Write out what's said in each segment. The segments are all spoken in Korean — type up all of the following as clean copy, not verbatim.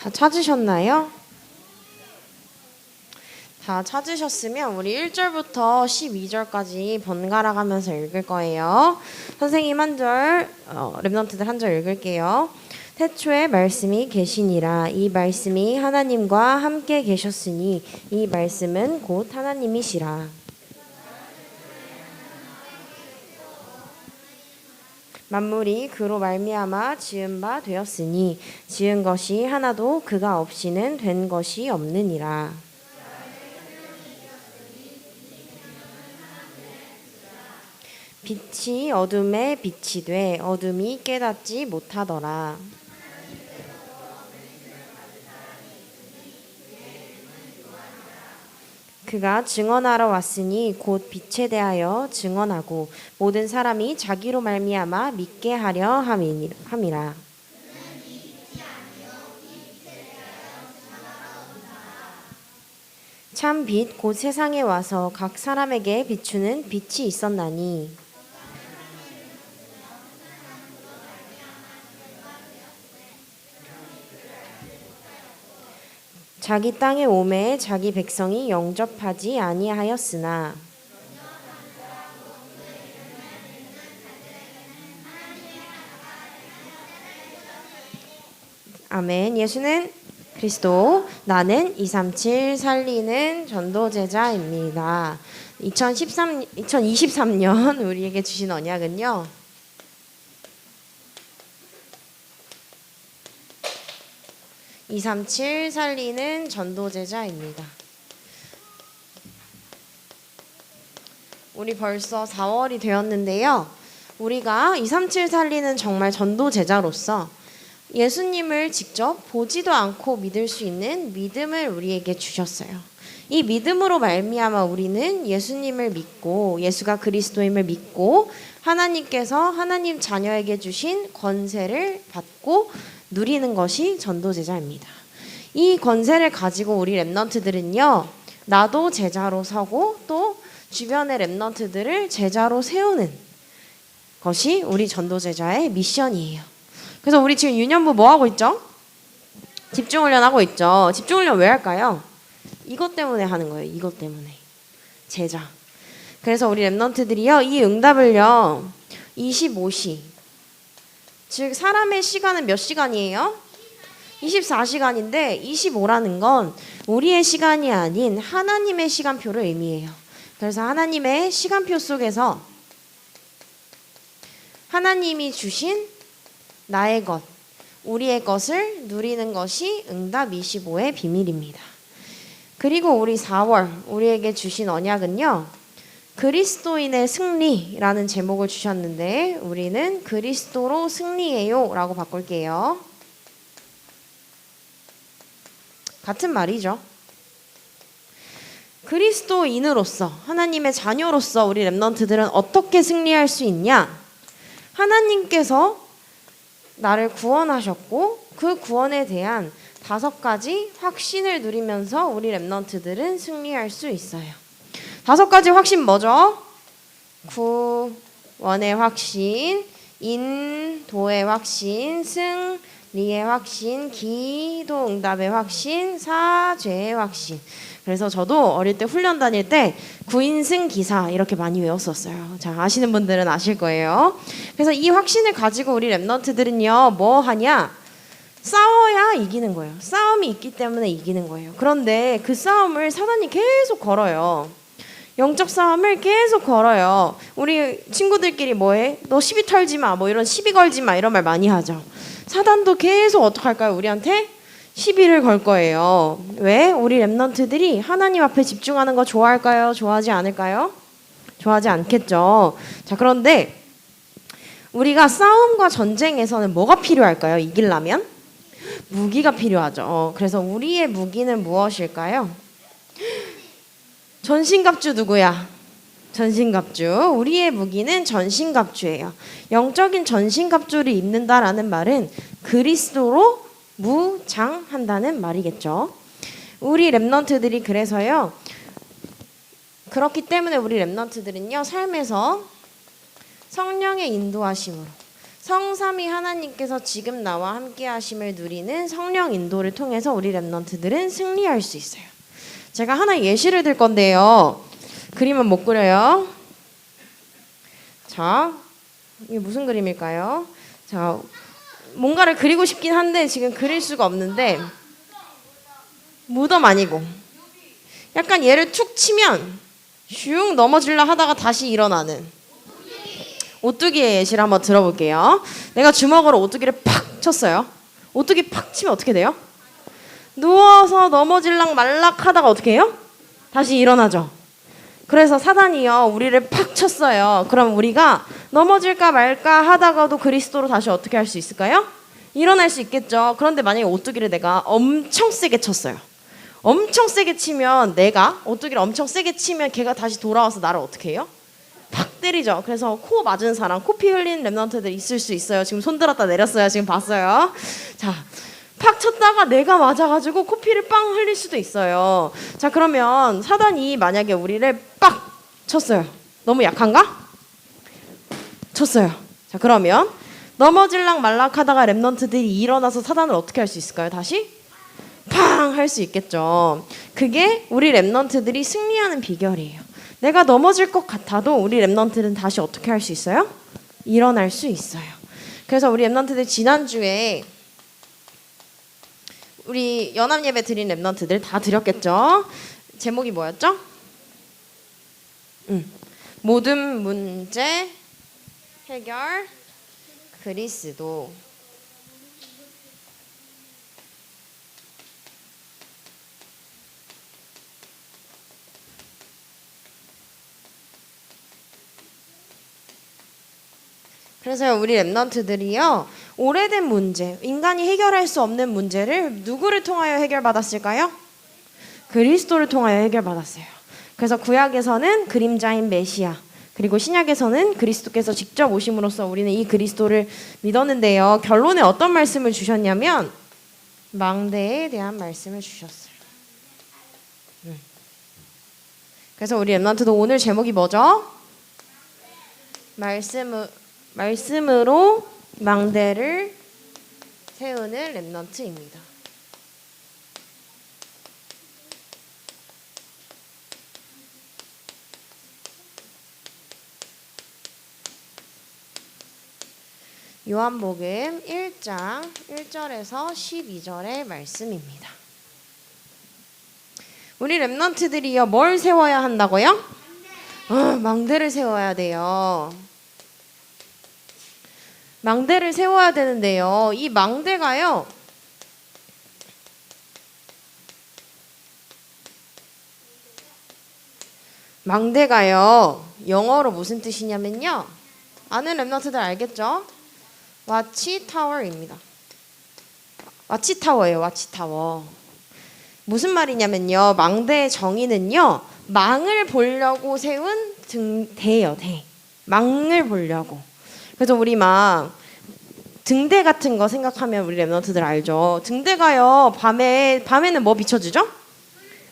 다 찾으셨나요? 다 찾으셨으면 우리 1절부터 12절까지 번갈아 가면서 읽을 거예요. 선생님 한 절, 랩런트들 한 절 읽을게요. 태초에 말씀이 계시니라. 이 말씀이 하나님과 함께 계셨으니 이 말씀은 곧 하나님이시라. 만물이 그로 말미암아 지은 바 되었으니 지은 것이 하나도 그가 없이는 된 것이 없느니라. 빛이 어둠에 빛이 돼 어둠이 깨닫지 못하더라. 그가 증언하러 왔으니 곧 빛에 대하여 증언하고 모든 사람이 자기로 말미암아 믿게 하려 함이라. 참 빛 곧 세상에 와서 각 사람에게 비추는 빛이 있었나니 자기 땅에 오매 자기 백성이 영접하지 아니하였으나 아멘. 예수는 그리스도, 나는 237 살리는 전도제자입니다. 2023년 우리에게 주신 언약은요. (237) 살리는 전도제자입니다. 우리 벌써 4월이 되었는데요. 우리가 237 살리는 정말 전도제자로서 예수님을 직접 보지도 않고 믿을 수 있는 믿음을 우리에게 주셨어요. 이 믿음으로 말미암아 우리는 예수님을 믿고 예수가 그리스도임을 믿고 하나님께서 하나님 자녀에게 주신 권세를 받고 누리는 것이 전도제자입니다. 이 권세를 가지고 우리 랩런트들은요. 나도 제자로 서고 또 주변의 랩런트들을 제자로 세우는 것이 우리 전도제자의 미션이에요. 그래서 우리 지금 유년부 뭐 하고 있죠? 집중훈련 하고 있죠. 집중훈련 왜 할까요? 이것 때문에 하는 거예요. 이것 때문에. 제자. 그래서 우리 랩런트들이요. 이 응답을요. 25시. 즉 사람의 시간은 몇 시간이에요? 24시간인데 25라는 건 우리의 시간이 아닌 하나님의 시간표를 의미해요. 그래서 하나님의 시간표 속에서 하나님이 주신 나의 것, 우리의 것을 누리는 것이 응답 25의 비밀입니다. 그리고 우리 4월 우리에게 주신 언약은요. 그리스도인의 승리라는 제목을 주셨는데 우리는 그리스도로 승리해요 라고 바꿀게요. 같은 말이죠. 그리스도인으로서 하나님의 자녀로서 우리 랩런트들은 어떻게 승리할 수 있냐? 하나님께서 나를 구원하셨고 그 구원에 대한 5가지 확신을 누리면서 우리 랩런트들은 승리할 수 있어요. 5가지 확신 뭐죠? 구원의 확신, 인도의 확신, 승리의 확신, 기도 응답의 확신, 사죄의 확신. 그래서 저도 어릴 때 훈련 다닐 때 구인승 기사 이렇게 많이 외웠었어요. 자, 아시는 분들은 아실 거예요. 그래서 이 확신을 가지고 우리 랩런트들은요. 뭐 하냐? 싸워야 이기는 거예요. 싸움이 있기 때문에 이기는 거예요. 그런데 그 싸움을 사단이 계속 걸어요. 영적 싸움을 계속 걸어요. 우리 친구들끼리 뭐해? 너 시비 털지 마. 뭐 이런 시비 걸지 마. 이런 말 많이 하죠. 사단도 계속 어떡할까요? 우리한테 시비를 걸 거예요. 왜? 우리 랩런트들이 하나님 앞에 집중하는 거 좋아할까요? 좋아하지 않을까요? 좋아하지 않겠죠. 자, 그런데 우리가 싸움과 전쟁에서는 뭐가 필요할까요? 이기려면? 무기가 필요하죠. 그래서 우리의 무기는 무엇일까요? 전신갑주 누구야? 전신갑주. 우리의 무기는 전신갑주예요. 영적인 전신갑주를 입는다라는 말은 그리스도로 무장한다는 말이겠죠. 우리 랩런트들이 그래서요. 그렇기 때문에 우리 랩런트들은요. 삶에서 성령의 인도하심으로 성삼위 하나님께서 지금 나와 함께 하심을 누리는 성령 인도를 통해서 우리 렘넌트들은 승리할 수 있어요. 제가 하나 예시를 들 건데요. 그림은 못 그려요. 자, 이게 무슨 그림일까요? 자, 뭔가를 그리고 싶긴 한데 지금 그릴 수가 없는데, 무덤 아니고 약간 얘를 툭 치면 슝 넘어질라 하다가 다시 일어나는 오뚜기의 예시를 한번 들어볼게요. 내가 주먹으로 오뚜기를 팍 쳤어요. 오뚜기 팍 치면 어떻게 돼요? 누워서 넘어질락 말락 하다가 어떻게 해요? 다시 일어나죠. 그래서 사단이요, 우리를 팍 쳤어요. 그럼 우리가 넘어질까 말까 하다가도 그리스도로 다시 어떻게 할 수 있을까요? 일어날 수 있겠죠. 그런데 만약에 오뚜기를 내가 엄청 세게 쳤어요. 엄청 세게 치면, 내가 오뚜기를 엄청 세게 치면 걔가 다시 돌아와서 나를 어떻게 해요? 팍 때리죠. 그래서 코 맞은 사람, 코피 흘린 렘넌트들 있을 수 있어요. 지금 손 들었다 내렸어요. 지금 봤어요. 자, 팍 쳤다가 내가 맞아가지고 코피를 빵 흘릴 수도 있어요. 자, 그러면 사단이 만약에 우리를 빡 쳤어요. 너무 약한가? 쳤어요. 자, 그러면 넘어질락 말락 하다가 렘넌트들이 일어나서 사단을 어떻게 할 수 있을까요? 다시 팡 할 수 있겠죠. 그게 우리 렘넌트들이 승리하는 비결이에요. 내가 넘어질 것 같아도 우리 렘넌트는 다시 어떻게 할 수 있어요? 일어날 수 있어요. 그래서 우리 렘넌트들 지난주에 우리 연합예배 드린 렘넌트들 다 드렸겠죠? 제목이 뭐였죠? 모든 문제 해결 그리스도. 그래서 우리 렘넌트들이요, 오래된 문제, 인간이 해결할 수 없는 문제를 누구를 통하여 해결받았을까요? 그리스도를 통하여 해결받았어요. 그래서 구약에서는 그림자인 메시아, 그리고 신약에서는 그리스도께서 직접 오심으로써 우리는 이 그리스도를 믿었는데요. 결론에 어떤 말씀을 주셨냐면 망대에 대한 말씀을 주셨어요. 그래서 우리 렘넌트도 오늘 제목이 뭐죠? 말씀으로 망대를 세우는 렘넌트입니다. 요한복음 1장 1절에서 12절의 말씀입니다. 우리 렘넌트들이요, 뭘 세워야 한다고요? 망대를 세워야 돼요. 망대를 세워야 되는데요, 이 망대가요, 영어로 무슨 뜻이냐면요, 아는 렘넌트들 알겠죠? 와치타워입니다. 와치타워예요. 와치타워. 무슨 말이냐면요, 망대의 정의는요, 망을 보려고 세운 대예요. 대. 망을 보려고. 그래서 우리 막 등대 같은 거 생각하면 우리 렘넌트들 알죠? 등대가요, 밤에는 뭐 비춰주죠?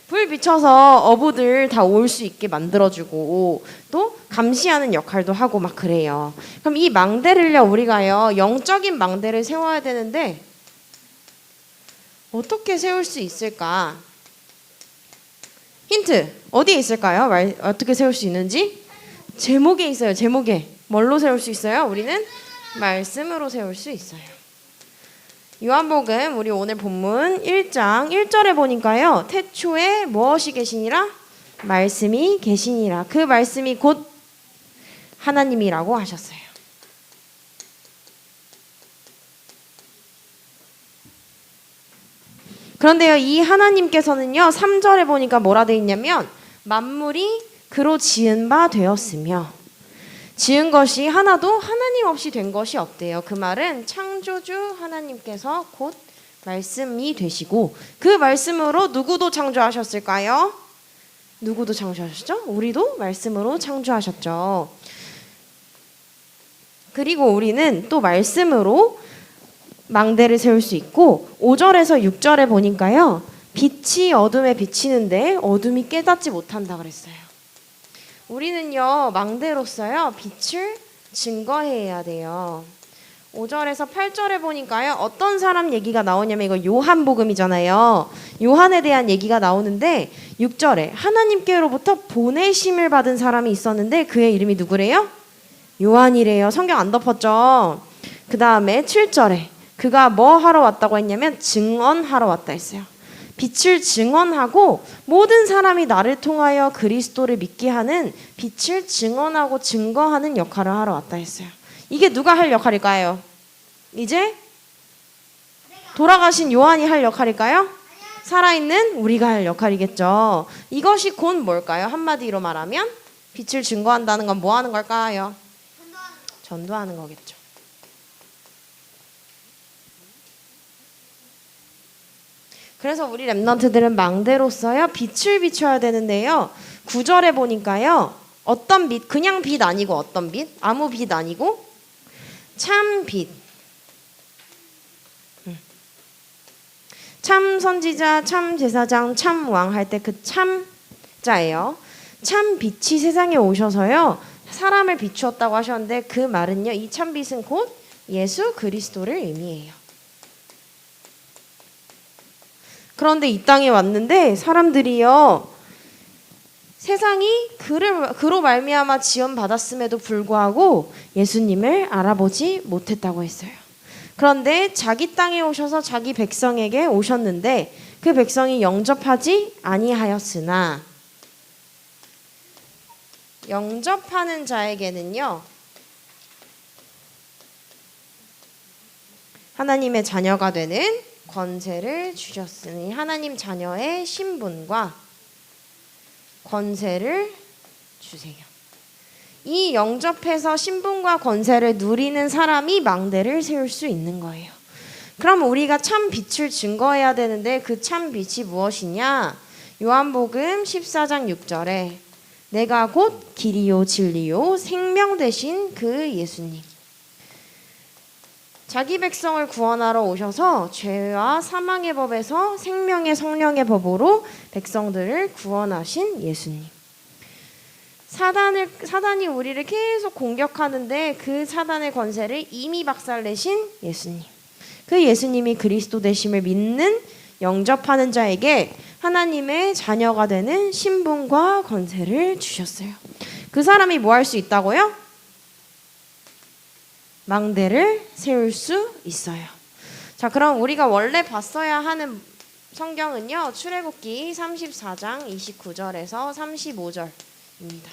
불 비춰서 어부들 다 올 수 있게 만들어주고 또 감시하는 역할도 하고 막 그래요. 그럼 이 망대를요, 우리가요, 영적인 망대를 세워야 되는데 어떻게 세울 수 있을까? 힌트 어디에 있을까요? 어떻게 세울 수 있는지? 제목에 있어요. 제목에. 뭘로 세울 수 있어요? 우리는 말씀으로 세울 수 있어요. 요한복음 우리 오늘 본문 1장 1절에 보니까요, 태초에 무엇이 계시니라? 말씀이 계시니라. 그 말씀이 곧 하나님이라고 하셨어요. 그런데요, 이 하나님께서는요, 3절에 보니까 뭐라 돼 있냐면 만물이 그로 지은 바 되었으며, 지은 것이 하나도 하나님 없이 된 것이 없대요. 그 말은 창조주 하나님께서 곧 말씀이 되시고, 그 말씀으로 누구도 창조하셨을까요? 누구도 창조하셨죠? 우리도 말씀으로 창조하셨죠. 그리고 우리는 또 말씀으로 망대를 세울 수 있고, 5절에서 6절에 보니까요, 빛이 어둠에 비치는데 어둠이 깨닫지 못한다 그랬어요. 우리는요, 망대로서요, 빛을 증거해야 돼요. 5절에서 8절에 보니까요. 어떤 사람 얘기가 나오냐면 이거 요한복음이잖아요. 요한에 대한 얘기가 나오는데 6절에 하나님께로부터 보내심을 받은 사람이 있었는데 그의 이름이 누구래요? 요한이래요. 성경 안 덮었죠? 그 다음에 7절에 그가 뭐 하러 왔다고 했냐면 증언하러 왔다 했어요. 빛을 증언하고 모든 사람이 나를 통하여 그리스도를 믿게 하는 빛을 증언하고 증거하는 역할을 하러 왔다 했어요. 이게 누가 할 역할일까요? 이제 돌아가신 요한이 할 역할일까요? 살아있는 우리가 할 역할이겠죠. 이것이 곧 뭘까요? 한마디로 말하면 빛을 증거한다는 건 뭐 하는 걸까요? 전도하는 거겠죠. 그래서 우리 랩런트들은 망대로서요 빛을 비춰야 되는데요. 9절에 보니까요. 어떤 빛, 그냥 빛 아니고 어떤 빛? 아무 빛 아니고 참 빛. 참 선지자, 참 제사장, 참 왕 할 때 그 참자예요. 참 빛이 세상에 오셔서요. 사람을 비추었다고 하셨는데 그 말은요. 이 참 빛은 곧 예수 그리스도를 의미해요. 그런데 이 땅에 왔는데 사람들이요. 세상이 그로 말미암아 지원받았음에도 불구하고 예수님을 알아보지 못했다고 했어요. 그런데 자기 땅에 오셔서 자기 백성에게 오셨는데 그 백성이 영접하지 아니하였으나 영접하는 자에게는요. 하나님의 자녀가 되는 권세를 주셨으니 하나님 자녀의 신분과 권세를 주세요. 이 영접해서 신분과 권세를 누리는 사람이 망대를 세울 수 있는 거예요. 그럼 우리가 참 빛을 증거해야 되는데 그 참 빛이 무엇이냐? 요한복음 14장 6절에 내가 곧 길이요 진리요 생명 되신 그 예수님. 자기 백성을 구원하러 오셔서 죄와 사망의 법에서 생명의 성령의 법으로 백성들을 구원하신 예수님. 사단이 우리를 계속 공격하는데 그 사단의 권세를 이미 박살내신 예수님. 그 예수님이 그리스도 되심을 믿는 영접하는 자에게 하나님의 자녀가 되는 신분과 권세를 주셨어요. 그 사람이 뭐 할 수 있다고요? 망대를 세울 수 있어요. 자, 그럼 우리가 원래 봤어야 하는 성경은요. 출애굽기 34장 29절에서 35절입니다.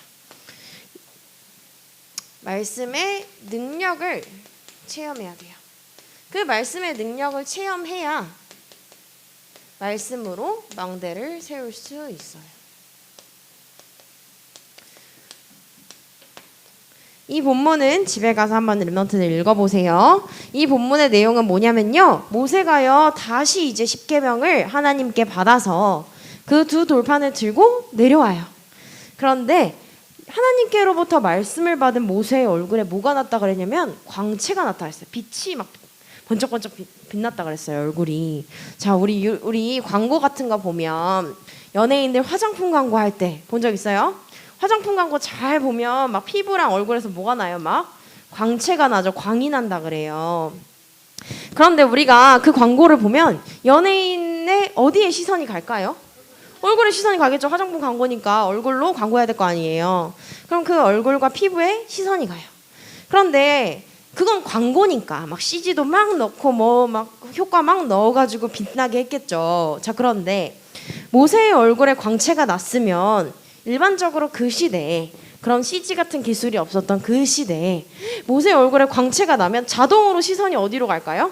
말씀의 능력을 체험해야 돼요. 그 말씀의 능력을 체험해야 말씀으로 망대를 세울 수 있어요. 이 본문은 집에 가서 한번 랩런트들 읽어보세요. 이 본문의 내용은 뭐냐면요. 모세가요 다시 이제 십계명을 하나님께 받아서 그 두 돌판을 들고 내려와요. 그런데 하나님께로부터 말씀을 받은 모세의 얼굴에 뭐가 났다 그랬냐면 광채가 나타났어요. 빛이 막 번쩍번쩍 빛났다 그랬어요. 얼굴이. 자, 우리 광고 같은 거 보면 연예인들 화장품 광고 할 때 본 적 있어요? 화장품 광고 잘 보면 막 피부랑 얼굴에서 뭐가 나요? 막 광채가 나죠. 광이 난다 그래요. 그런데 우리가 그 광고를 보면 연예인의 어디에 시선이 갈까요? 얼굴에 시선이 가겠죠. 화장품 광고니까 얼굴로 광고해야 될 거 아니에요. 그럼 그 얼굴과 피부에 시선이 가요. 그런데 그건 광고니까 막 CG도 막 넣고 뭐 막 효과 막 넣어가지고 빛나게 했겠죠. 자, 그런데 모세의 얼굴에 광채가 났으면 일반적으로 그 시대에 그런 CG 같은 기술이 없었던 그 시대에 모세의 얼굴에 광채가 나면 자동으로 시선이 어디로 갈까요?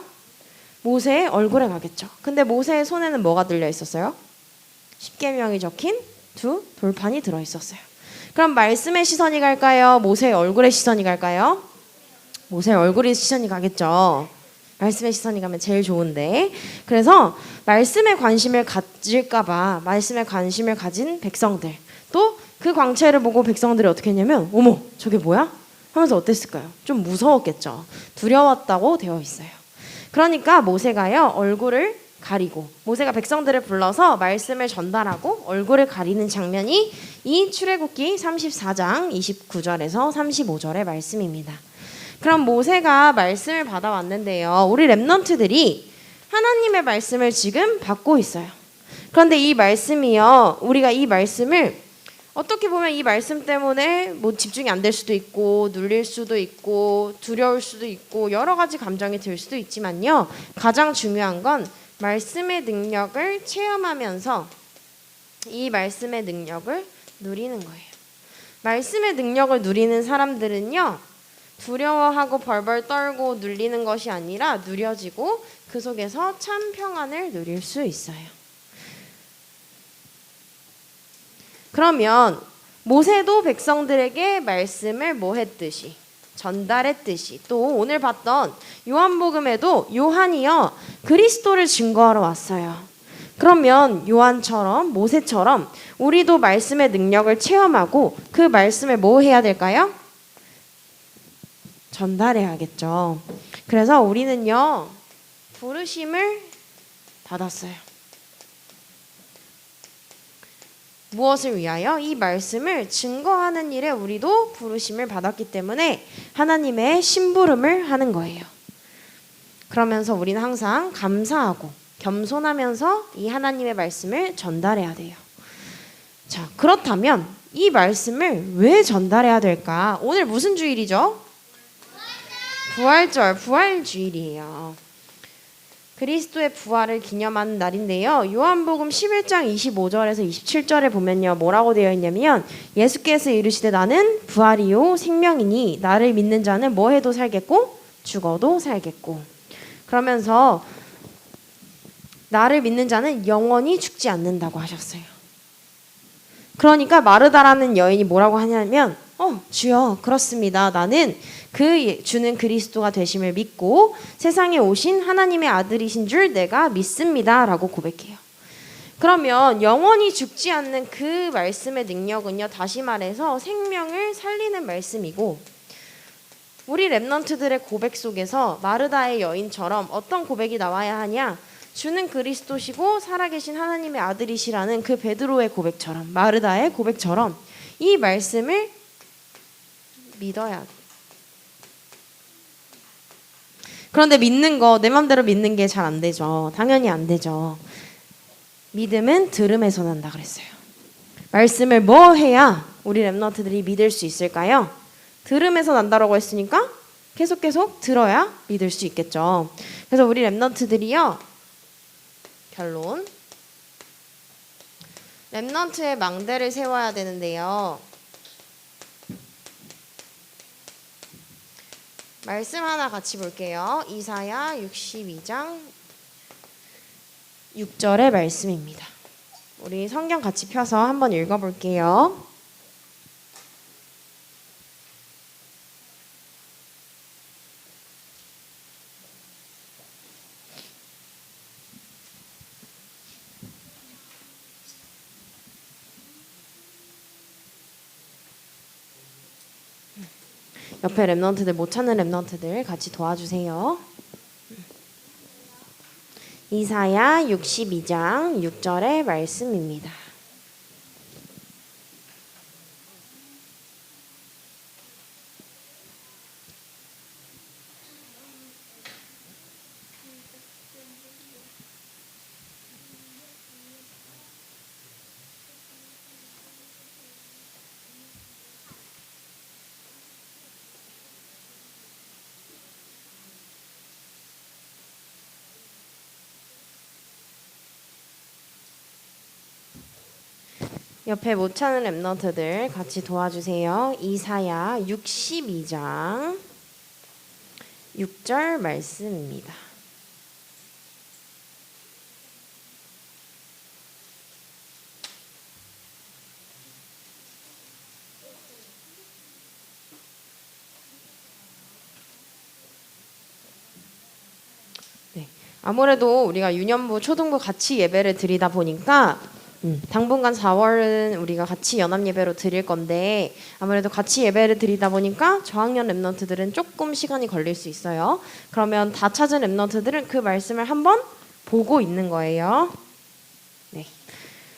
모세의 얼굴에 가겠죠. 근데 모세의 손에는 뭐가 들려 있었어요? 십계명이 적힌 두 돌판이 들어 있었어요. 그럼 말씀의 시선이 갈까요? 모세의 얼굴에 시선이 갈까요? 모세의 얼굴에 시선이 가겠죠. 말씀의 시선이 가면 제일 좋은데. 그래서 말씀에 관심을 가질까봐 말씀에 관심을 가진 백성들, 또 그 광채를 보고 백성들이 어떻게 했냐면 어머 저게 뭐야? 하면서 어땠을까요? 좀 무서웠겠죠. 두려웠다고 되어 있어요. 그러니까 모세가요 얼굴을 가리고 모세가 백성들을 불러서 말씀을 전달하고 얼굴을 가리는 장면이 이 출애굽기 34장 29절에서 35절의 말씀입니다. 그럼 모세가 말씀을 받아왔는데요. 우리 렘넌트들이 하나님의 말씀을 지금 받고 있어요. 그런데 이 말씀이요. 우리가 이 말씀을 어떻게 보면 이 말씀 때문에 뭐 집중이 안 될 수도 있고 눌릴 수도 있고 두려울 수도 있고 여러 가지 감정이 들 수도 있지만요. 가장 중요한 건 말씀의 능력을 체험하면서 이 말씀의 능력을 누리는 거예요. 말씀의 능력을 누리는 사람들은요. 두려워하고 벌벌 떨고 눌리는 것이 아니라 누려지고 그 속에서 참 평안을 누릴 수 있어요. 그러면 모세도 백성들에게 말씀을 뭐 했듯이 전달했듯이 또 오늘 봤던 요한복음에도 요한이요 그리스도를 증거하러 왔어요. 그러면 요한처럼 모세처럼 우리도 말씀의 능력을 체험하고 그 말씀을 뭐 해야 될까요? 전달해야겠죠. 그래서 우리는요 부르심을 받았어요. 무엇을 위하여? 이 말씀을 증거하는 일에 우리도 부르심을 받았기 때문에 하나님의 심부름을 하는 거예요. 그러면서 우리는 항상 감사하고 겸손하면서 이 하나님의 말씀을 전달해야 돼요. 자, 그렇다면 이 말씀을 왜 전달해야 될까? 오늘 무슨 주일이죠? 부활절, 부활주일이에요. 그리스도의 부활을 기념하는 날인데요. 요한복음 11장 25절에서 27절에 보면요. 뭐라고 되어 있냐면 예수께서 이르시되 나는 부활이요 생명이니 나를 믿는 자는 뭐 해도 살겠고 죽어도 살겠고. 그러면서 나를 믿는 자는 영원히 죽지 않는다고 하셨어요. 그러니까 마르다라는 여인이 뭐라고 하냐면 주여 그렇습니다. 나는 그 주는 그리스도가 되심을 믿고 세상에 오신 하나님의 아들이신 줄 내가 믿습니다 라고 고백해요. 그러면 영원히 죽지 않는 그 말씀의 능력은요 다시 말해서 생명을 살리는 말씀이고 우리 렘넌트들의 고백 속에서 마르다의 여인처럼 어떤 고백이 나와야 하냐 주는 그리스도시고 살아계신 하나님의 아들이시라는 그 베드로의 고백처럼 마르다의 고백처럼 이 말씀을 믿어야 돼. 그런데 믿는 거 내 맘대로 믿는 게 잘 안 되죠. 당연히 안 되죠. 믿음은 들음에서 난다 그랬어요. 말씀을 뭐 해야 우리 렘넌트들이 믿을 수 있을까요? 들음에서 난다라고 했으니까 계속 들어야 믿을 수 있겠죠. 그래서 우리 렘넌트들이요. 결론. 렘넌트의 망대를 세워야 되는데요. 말씀 하나 같이 볼게요. 이사야 62장 6절의 말씀입니다. 우리 성경 같이 펴서 한번 읽어볼게요. 옆에 렘넌트들 못 찾는 렘넌트들 같이 도와주세요. 이사야 62장 6절의 말씀입니다. 옆에 못 찾는 렘넌트들 같이 도와주세요. 이사야 62장 6절 말씀입니다. 네, 아무래도 우리가 유년부, 초등부 같이 예배를 드리다 보니까 당분간 4월은 우리가 같이 연합 예배로 드릴 건데 아무래도 같이 예배를 드리다 보니까 저학년 렘넌트들은 조금 시간이 걸릴 수 있어요. 그러면 다 찾은 렘넌트들은 그 말씀을 한번 보고 있는 거예요. 네,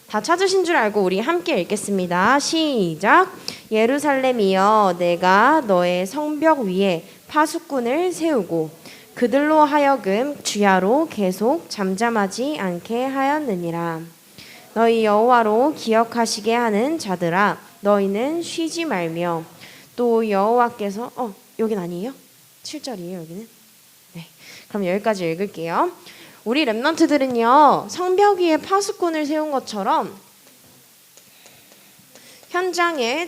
다 찾으신 줄 알고 우리 함께 읽겠습니다. 시작. 예루살렘이여 내가 너의 성벽 위에 파수꾼을 세우고 그들로 하여금 주야로 계속 잠잠하지 않게 하였느니라. 너희 여호와로 기억하시게 하는 자들아, 너희는 쉬지 말며 또 여호와께서 여긴 아니에요? 7절이에요 여기는? 네, 그럼 여기까지 읽을게요. 우리 렘넌트들은요, 성벽 위에 파수꾼을 세운 것처럼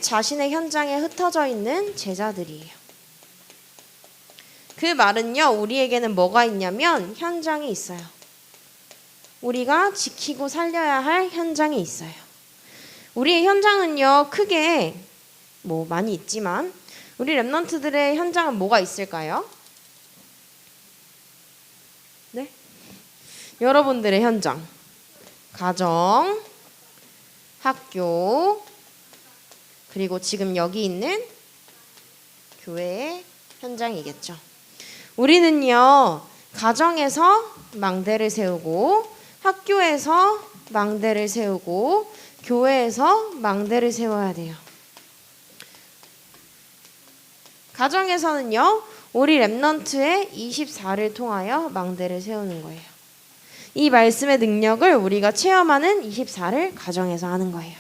자신의 현장에 흩어져 있는 제자들이에요. 그 말은요, 우리에게는 뭐가 있냐면 현장이 있어요. 우리가 지키고 살려야 할 현장이 있어요. 우리의 현장은요, 크게 많이 있지만 우리 렘넌트들의 현장은 뭐가 있을까요? 네? 여러분들의 현장, 가정, 학교, 그리고 지금 여기 있는 교회의 현장이겠죠. 우리는요, 가정에서 망대를 세우고, 학교에서 망대를 세우고, 교회에서 망대를 세워야 돼요. 가정에서는요, 우리 렘넌트의 24를 통하여 망대를 세우는 거예요. 이 말씀의 능력을 우리가 체험하는 24를 가정에서 하는 거예요.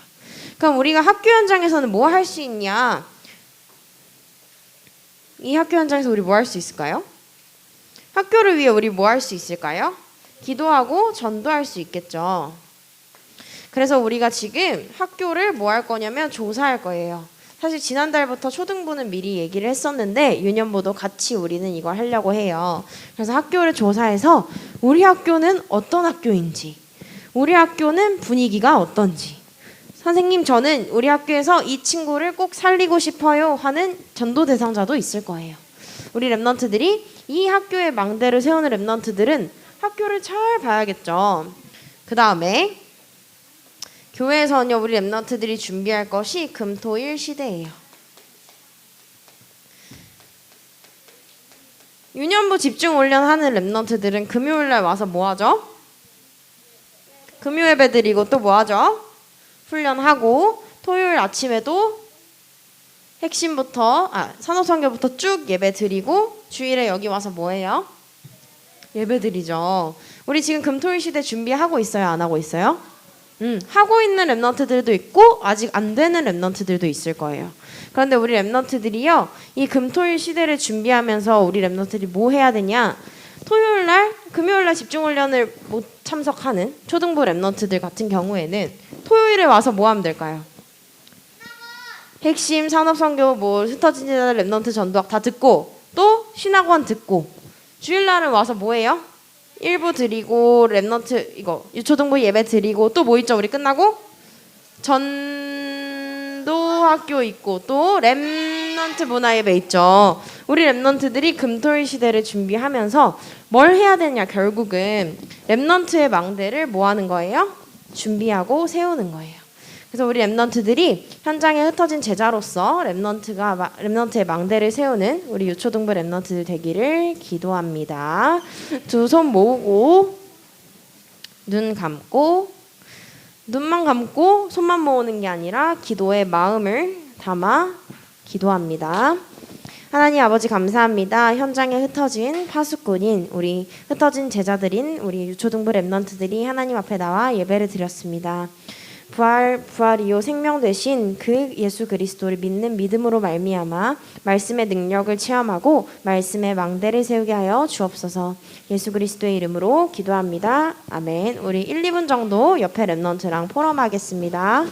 그럼 우리가 학교 현장에서는 뭐 할 수 있냐? 이 학교 현장에서 우리 뭐 할 수 있을까요? 학교를 위해 우리 뭐 할 수 있을까요? 기도하고 전도할 수 있겠죠. 그래서 우리가 지금 학교를 뭐 할 거냐면 조사할 거예요. 사실 지난달부터 초등부는 미리 얘기를 했었는데 유년부도 같이 우리는 이걸 하려고 해요. 그래서 학교를 조사해서 우리 학교는 어떤 학교인지, 우리 학교는 분위기가 어떤지, 선생님 저는 우리 학교에서 이 친구를 꼭 살리고 싶어요 하는 전도 대상자도 있을 거예요. 우리 렘넌트들이 이 학교에 망대를 세우는 렘넌트들은 학교를 잘 봐야겠죠. 그 다음에 교회에서는요, 우리 렘넌트들이 준비할 것이 금토일 시대예요. 유년부 집중 훈련 하는 렘넌트들은 금요일날 와서 뭐 하죠? 금요 예배 드리고 또 뭐 하죠? 훈련하고 토요일 아침에도 핵심부터 산업선교부터 쭉 예배 드리고 주일에 여기 와서 뭐 해요? 예배 드리죠. 우리 지금 금토일 시대 준비하고 있어요? 안 하고 있어요? 하고 있는 렘넌트들도 있고 아직 안 되는 렘넌트들도 있을 거예요. 그런데 우리 렘넌트들이요, 이 금토일 시대를 준비하면서 우리 렘넌트들이 뭐 해야 되냐? 토요일날, 금요일날 집중훈련을 못 참석하는 초등부 렘넌트들 같은 경우에는 토요일에 와서 뭐 하면 될까요? 핵심 산업선교 흩어진 제자들 렘넌트 전도학 다 듣고 또 신학원 듣고 주일날은 와서 뭐 해요? 일부 드리고 렘넌트 이거 유초등부 예배 드리고 또 뭐 있죠? 우리 끝나고 전도학교 있고 또 렘넌트 문화예배 있죠. 우리 렘넌트들이 금토일 시대를 준비하면서 뭘 해야 되냐? 결국은 렘넌트의 망대를 뭐 하는 거예요? 준비하고 세우는 거예요. 그래서 우리 렘넌트들이 현장에 흩어진 제자로서 렘넌트의 망대를 세우는 우리 유초등부 렘넌트들 되기를 기도합니다. 두 손 모으고 눈 감고, 눈만 감고 손만 모으는 게 아니라 기도의 마음을 담아 기도합니다. 하나님 아버지 감사합니다. 현장에 흩어진 파수꾼인 우리 흩어진 제자들인 우리 유초등부 렘넌트들이 하나님 앞에 나와 예배를 드렸습니다. 부활이요 생명 되신 그 예수 그리스도를 믿는 믿음으로 말미암아 말씀의 능력을 체험하고 말씀의 망대를 세우게 하여 주옵소서. 예수 그리스도의 이름으로 기도합니다. 아멘. 우리 1, 2분 정도 옆에 렘넌트랑 포럼하겠습니다.